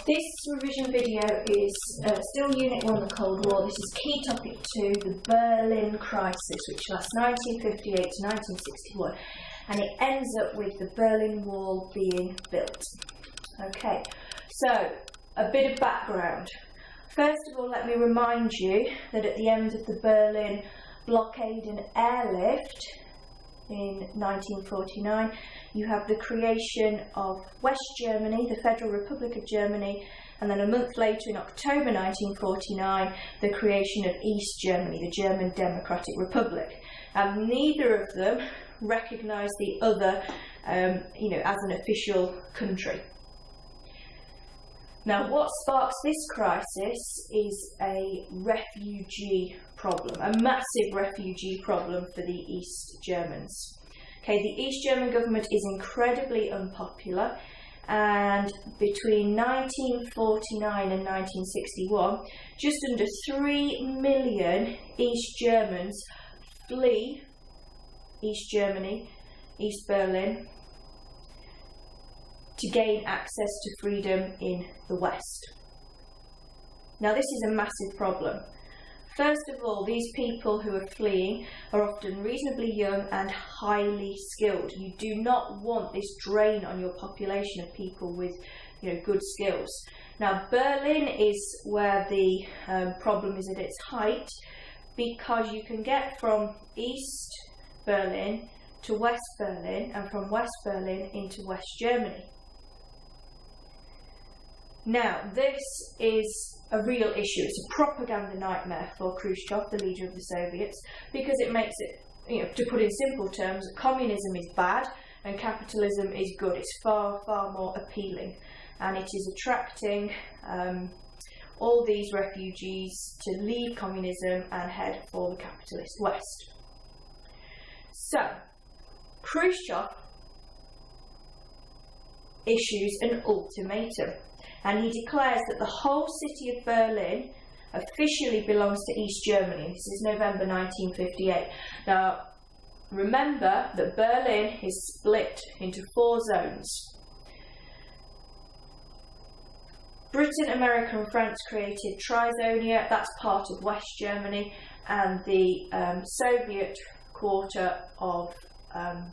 This revision video is still Unit 1, the Cold War. This is key topic 2, the Berlin crisis, which lasts 1958 to 1961, and it ends up with the Berlin Wall being built. Okay, so a bit of background. First of all, let me remind you that at the end of the Berlin Blockade and Airlift in 1949, you have the creation of West Germany, the Federal Republic of Germany, and then a month later in October 1949, the creation of East Germany, the German Democratic Republic. And neither of them recognise the other as an official country. Now, what sparks this crisis is a refugee problem, a massive refugee problem for the East Germans. Okay, the East German government is incredibly unpopular, and between 1949 and 1961, just under 3 million East Germans flee East Germany, East Berlin, to gain access to freedom in the West. Now, this is a massive problem. First of all, these people who are fleeing are often reasonably young and highly skilled. You do not want this drain on your population of people with good skills. Now, Berlin is where the problem is at its height, because you can get from East Berlin to West Berlin and from West Berlin into West Germany. Now, this is a real issue. It's a propaganda nightmare for Khrushchev, the leader of the Soviets, because it makes it, to put in simple terms, communism is bad and capitalism is good. It's far, far more appealing, and it is attracting all these refugees to leave communism and head for the capitalist West. So, Khrushchev issues an ultimatum, and he declares that the whole city of Berlin officially belongs to East Germany. This is November 1958. Now, remember that Berlin is split into 4 zones. Britain, America and France created Trizonia, that's part of West Germany, and the Soviet quarter of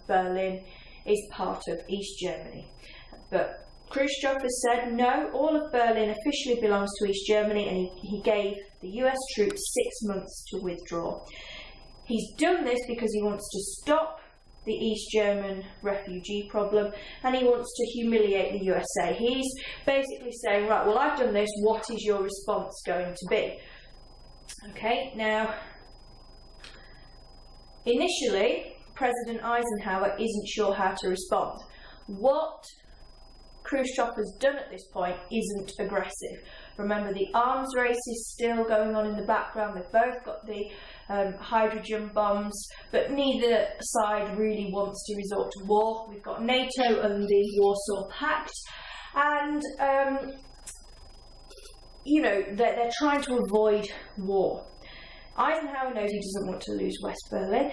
Berlin is part of East Germany. But Khrushchev has said, no, all of Berlin officially belongs to East Germany, and he gave the US troops 6 months to withdraw. He's done this because he wants to stop the East German refugee problem, and he wants to humiliate the USA. He's basically saying, right, well, I've done this, what is your response going to be? Okay, now, initially, President Eisenhower isn't sure how to respond. What Khrushchev has done at this point isn't aggressive. Remember, the arms race is still going on in the background. They've both got the hydrogen bombs, but neither side really wants to resort to war. We've got NATO and the Warsaw Pact, and they're trying to avoid war. Eisenhower knows he doesn't want to lose West Berlin,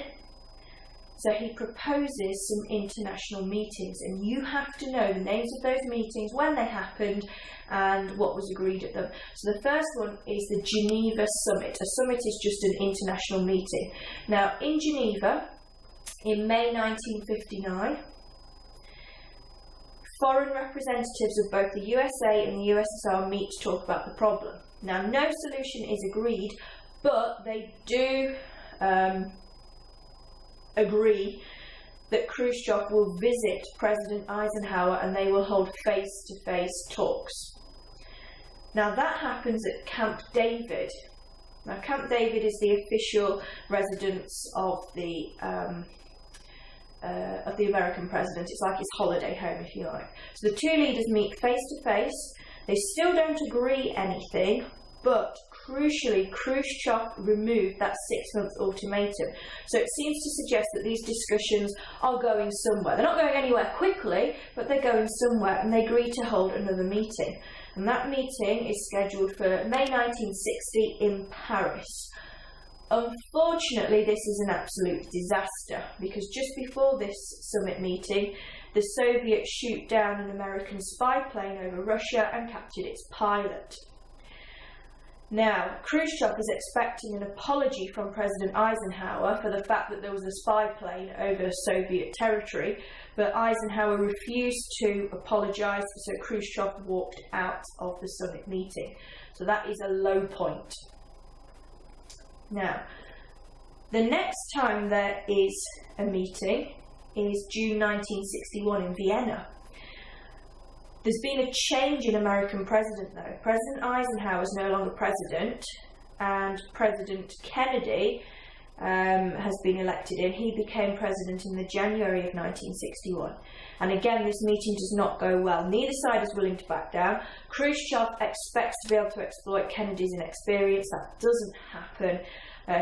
so he proposes some international meetings, and you have to know the names of those meetings, when they happened, and what was agreed at them. So the first one is the Geneva Summit. A summit is just an international meeting. Now, in Geneva, in May 1959, foreign representatives of both the USA and the USSR meet to talk about the problem. Now, no solution is agreed, but they do agree that Khrushchev will visit President Eisenhower and they will hold face-to-face talks. Now, that happens at Camp David. Now, Camp David is the official residence of the American president. It's like his holiday home, if you like. So the two leaders meet face-to-face. They still don't agree anything, but crucially, Khrushchev removed that 6-month ultimatum. So it seems to suggest that these discussions are going somewhere. They're not going anywhere quickly, but they're going somewhere, and they agree to hold another meeting. And that meeting is scheduled for May 1960 in Paris. Unfortunately, this is an absolute disaster, because just before this summit meeting, the Soviets shoot down an American spy plane over Russia and captured its pilot. Now, Khrushchev is expecting an apology from President Eisenhower for the fact that there was a spy plane over Soviet territory, but Eisenhower refused to apologise, so Khrushchev walked out of the summit meeting. So that is a low point. Now, the next time there is a meeting is June 1961 in Vienna. There's been a change in American president though. President Eisenhower is no longer president, and President Kennedy has been elected in. He became president in the January of 1961. And again, this meeting does not go well. Neither side is willing to back down. Khrushchev expects to be able to exploit Kennedy's inexperience. That doesn't happen.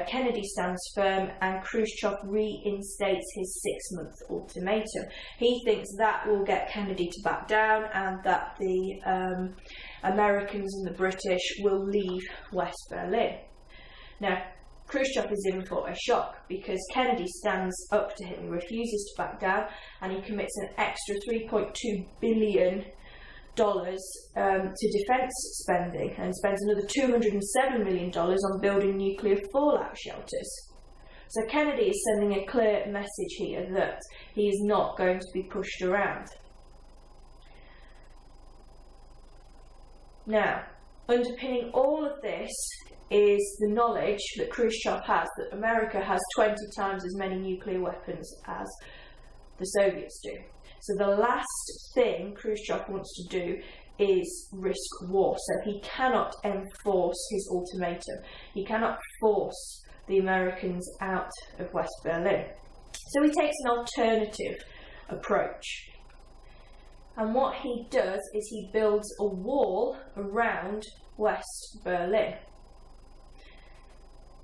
Kennedy stands firm, and Khrushchev reinstates his 6-month ultimatum. He thinks that will get Kennedy to back down, and that the Americans and the British will leave West Berlin. Now, Khrushchev is in for a shock because Kennedy stands up to him. He refuses to back down, and he commits an extra $3.2 billion to defence spending, and spends another $207 million on building nuclear fallout shelters. So Kennedy is sending a clear message here that he is not going to be pushed around. Now, underpinning all of this is the knowledge that Khrushchev has that America has 20 times as many nuclear weapons as the Soviets do. So the last thing Khrushchev wants to do is risk war. So he cannot enforce his ultimatum. He cannot force the Americans out of West Berlin. So he takes an alternative approach. And what he does is he builds a wall around West Berlin.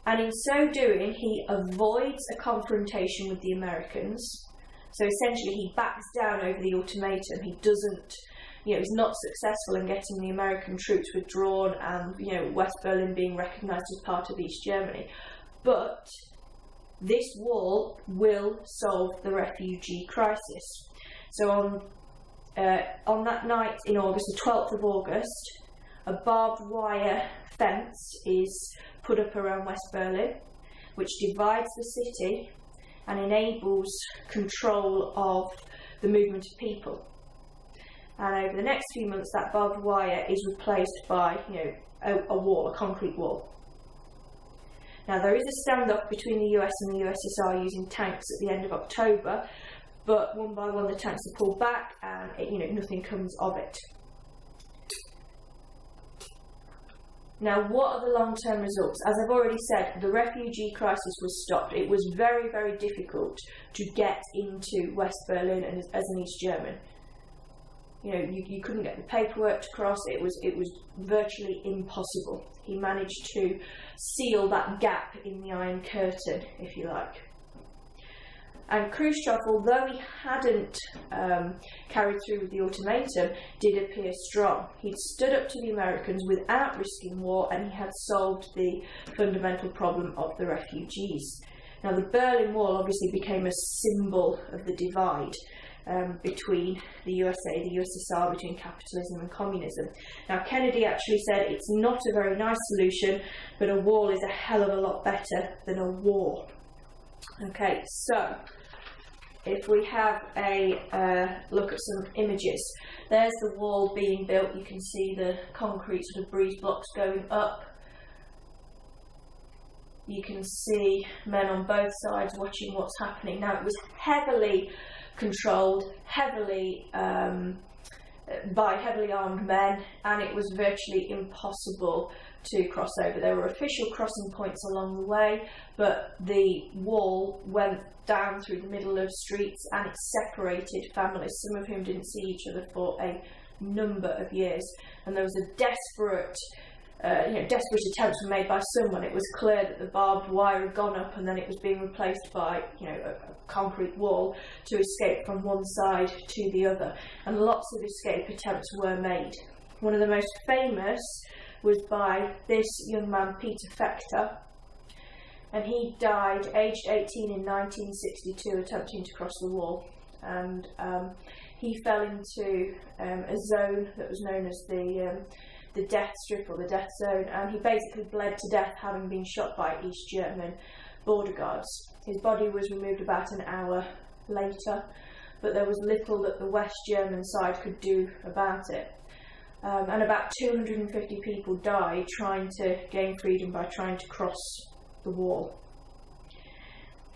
And in so doing, he avoids a confrontation with the Americans. So essentially he backs down over the ultimatum. He doesn't, he's not successful in getting the American troops withdrawn and, West Berlin being recognised as part of East Germany. But this wall will solve the refugee crisis. So on that night in August, the 12th of August, a barbed wire fence is put up around West Berlin, which divides the city and enables control of the movement of people. And over the next few months, that barbed wire is replaced by, a wall, a concrete wall. Now, there is a standoff between the US and the USSR using tanks at the end of October, but one by one the tanks are pulled back, and nothing comes of it. Now, what are the long-term results? As I've already said, the refugee crisis was stopped. It was very, very difficult to get into West Berlin as an East German. You couldn't get the paperwork to cross. It was virtually impossible. He managed to seal that gap in the Iron Curtain, if you like. And Khrushchev, although he hadn't carried through with the ultimatum, did appear strong. He'd stood up to the Americans without risking war, and he had solved the fundamental problem of the refugees. Now, the Berlin Wall obviously became a symbol of the divide between the USA, the USSR, between capitalism and communism. Now, Kennedy actually said it's not a very nice solution, but a wall is a hell of a lot better than a war. Okay, so if we have a look at some images, there's the wall being built. You can see the concrete sort of breeze blocks going up. You can see men on both sides watching what's happening. Now, it was heavily controlled, by heavily armed men, and it was virtually impossible to cross over. There were official crossing points along the way, but the wall went down through the middle of streets, and it separated families, some of whom didn't see each other for a number of years. And there was a desperate attempts were made by someone. It was clear that the barbed wire had gone up, and then it was being replaced by, a concrete wall to escape from one side to the other. And lots of escape attempts were made. One of the most famous was by this young man, Peter Fechter, and he died aged 18 in 1962 attempting to cross the wall. And he fell into a zone that was known as the death strip or the death zone, and he basically bled to death, having been shot by East German border guards. His body was removed about an hour later, but there was little that the West German side could do about it. And about 250 people died trying to gain freedom by trying to cross the wall.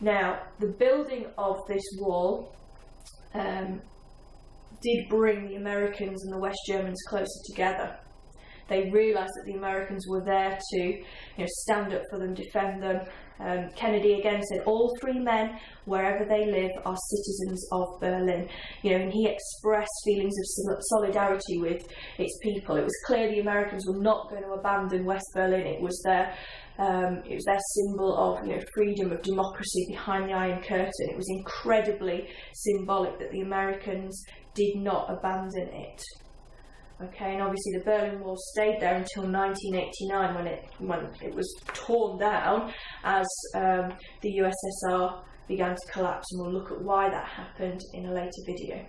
Now, the building of this wall did bring the Americans and the West Germans closer together. They realised that the Americans were there to, stand up for them, defend them. Kennedy again said, all three men, wherever they live, are citizens of Berlin. And he expressed feelings of solidarity with its people. It was clear the Americans were not going to abandon West Berlin. It was their symbol of freedom, of democracy behind the Iron Curtain. It was incredibly symbolic that the Americans did not abandon it. Okay, and obviously the Berlin Wall stayed there until 1989 when it was torn down as the USSR began to collapse, and we'll look at why that happened in a later video.